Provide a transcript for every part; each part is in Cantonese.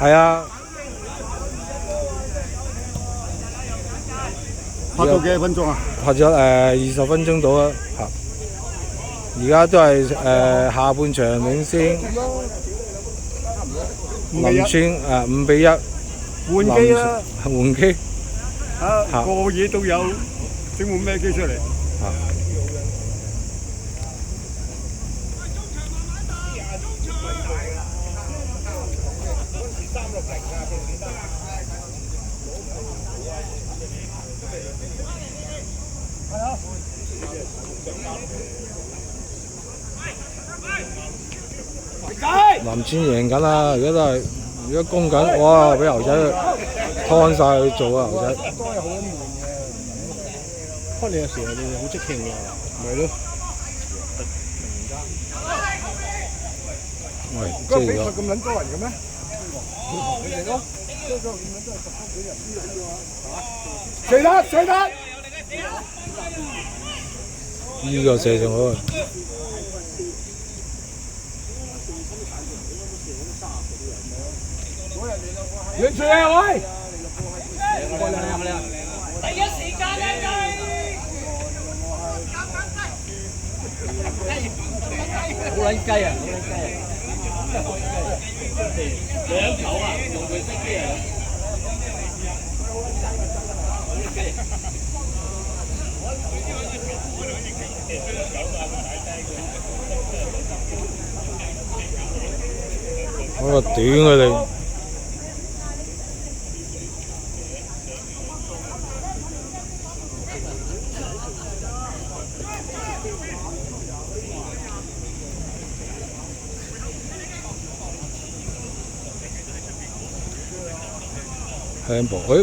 係啊，拍到幾多分鐘啊？拍咗20分鐘到啊嚇。而家都係下半場領先，林村5-1。換機啦，換機個嘢都有，整換咩機出嚟？林村贏緊啦，而家攻緊，哇！俾牛仔劏晒去做啊，牛仔。都係好悶嘅。不過你有時你好即興㗎，咪咯。喂，即係比賽咁撚多人嘅咩？你哋咯，射得！呢個射上去。完全啊喂！第一時間啊好撚雞啊！兩球啊！用佢識啲啊！嗰個短嘅你。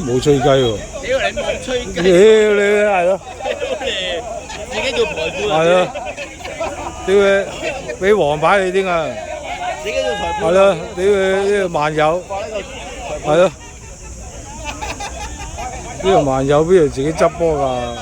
冇吹雞喎！屌你冇吹雞！屌你係咯！自己做裁判係啊！屌你，俾黃牌你添啊！自己做裁判係咯！屌你呢個萬有係咯！呢個萬有邊度自己執波㗎？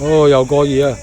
哦，又過熱啊！